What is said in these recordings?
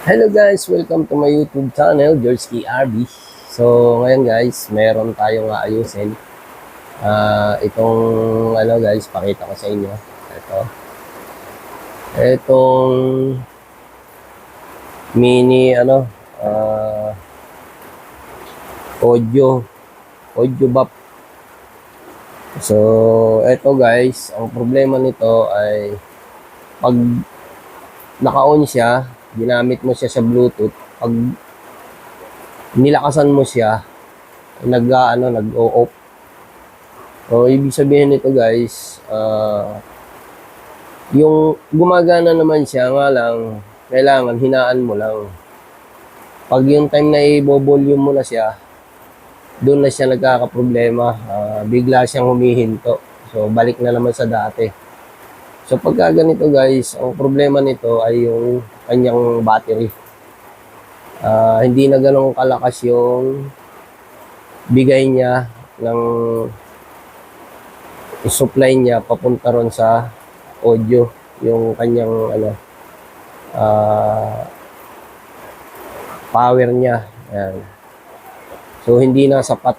Hello guys, welcome to my YouTube channel, George RB. So ngayon guys, meron tayong aayusin. Itong guys, pakita ko sa inyo. Itong mini audio buff. So ito guys, ang problema nito ay pag naka-on siya, ginamit mo siya sa Bluetooth, pag nilakasan mo siya, nag-o-off. So, ibig sabihin nito guys, yung gumagana naman siya, nga lang, kailangan hinaan mo lang. Pag yung time na i-volume mo na siya, doon na siya nagkakaproblema, bigla siyang humihinto. So, balik na naman sa dati. So, pagka ganito guys, ang problema nito ay yung kanyang battery. Hindi na ganun kalakas yung bigay niya ng supply niya papunta ron sa audio, yung kanyang power niya. Ayan. So, hindi na sapat.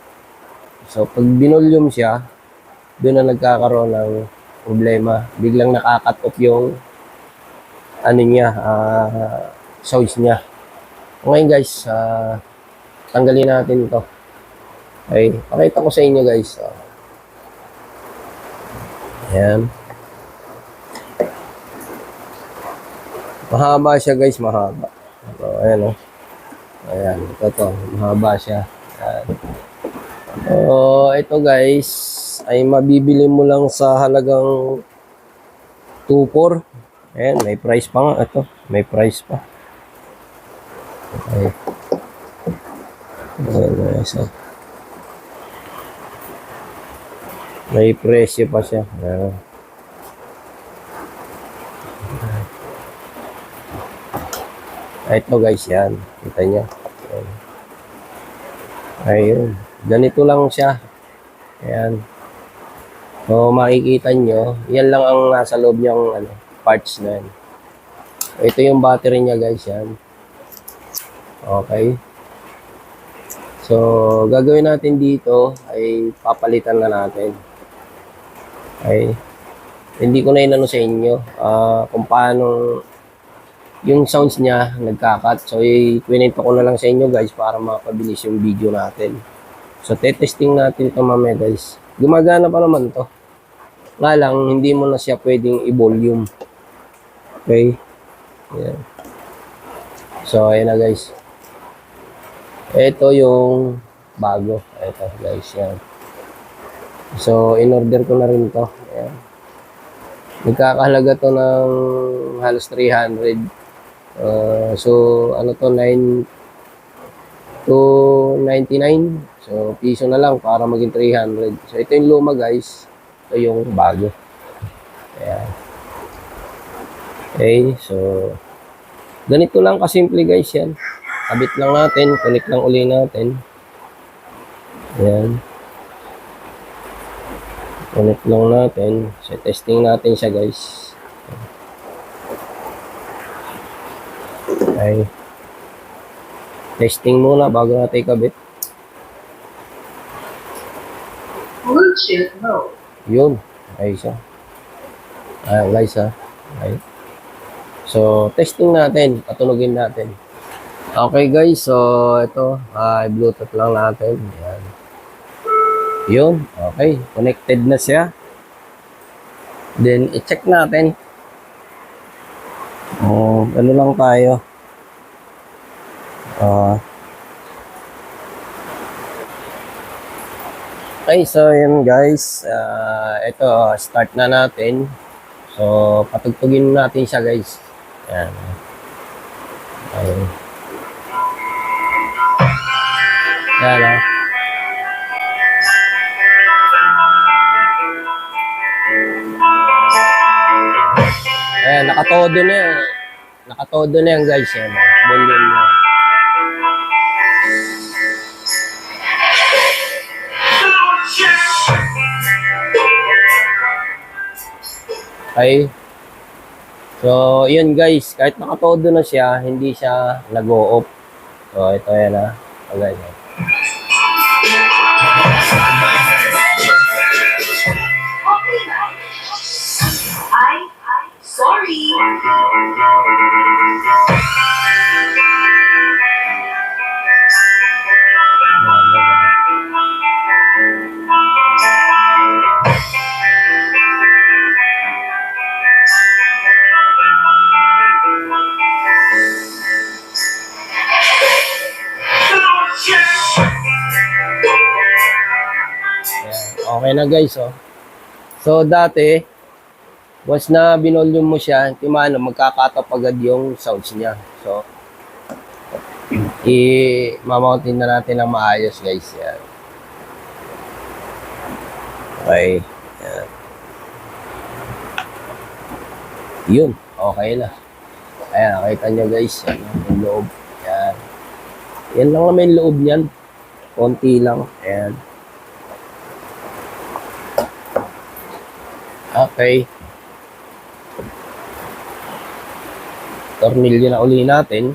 So, pag binolium siya, doon na nagkakaroon ng problema. Biglang nakakat off yung source niya. Ngayon guys, tanggalin natin ito. Okay, pakita ko sa inyo guys. Ayan. Mahaba siya guys, mahaba. So, ayan o. Ayan, ito. Mahaba siya. Ayan. So, ito guys, ay mabibili mo lang sa halagang 2.4. Ayan, may price pa nga. Ito, may price pa. Okay. Ayan guys. May presyo pa siya. Ayan. Ito guys, yan. Kita niya. Ayun. Ganito lang siya. Ayan. So, makikita nyo, yan lang ang nasa loob niyang parts na yan. Ito yung battery niya guys, yan. Okay. So, gagawin natin dito ay papalitan na natin. Okay. Hindi ko na inano sa inyo kung paano yung sounds niya nagkakat. So, ikwento ko na lang sa inyo guys para mapabilis yung video natin. So, testing natin ito mamaya guys. Gumagana pa naman to. Nga lang, hindi mo na siya pwedeng i-volume. Okay? Ayan. So, ayan na guys. Ito yung bago. Ito guys, yan. So, in-order ko na rin to. Ayan. Nagkakahalaga to ng halos 300. So, ano to, 299. So, piso na lang para maging 300. So, ito yung luma guys. Ito yung bago. Ayan. Okay, so, ganito lang kasimple guys yan. Kabit lang natin, connect lang uli natin. Ayan. Connect lang natin. So, testing natin siya guys. Okay. Testing muna bago natin ikabit. Bluetooth mode. Yun. Okay siya. Ayan guys ha. Okay. So, testing natin. Patunogin natin. Okay guys. So, ito. Bluetooth lang natin. Ayan. Yun. Okay. Connected na siya. Then, i-check natin. Ano lang tayo. Okay, so yun guys, ito, start na natin. So, patugtugin natin siya guys. Ayan. Ayan. Ayan. Ayan, nakatodo na yan. Nakatodo na yan guys. Ayan, volume niya. Okay. So, yun guys, kahit nakatodo na siya, hindi siya nag-o-off. So, ito yan ha. So, guys. Sorry. Ayan. Okay na guys, oh. So, dati, once na binolium mo siya, timano, magkakatap agad yung sounds niya. So, i-mountin na natin ng maayos guys. Yan. Okay. Yan. Yun. Okay na. Ayan, nakita nyo guys. Yan, yung loob. Yan. Yan lang naman yung loob niyan. Konti lang. Ayan. Okay. Tornilyo na uli natin.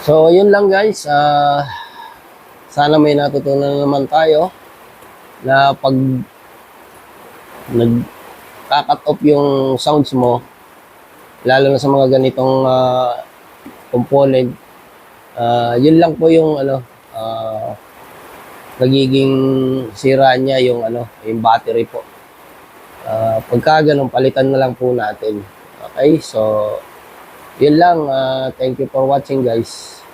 So, yun lang guys. Sana may natutunan naman tayo na pag nagka-cut off yung sounds mo, lalo na sa mga ganitong component, yun lang po yung nagiging sira niya yung yung battery po. Pagka ganun, palitan na lang po natin. Okay, so yun lang. Thank you for watching guys.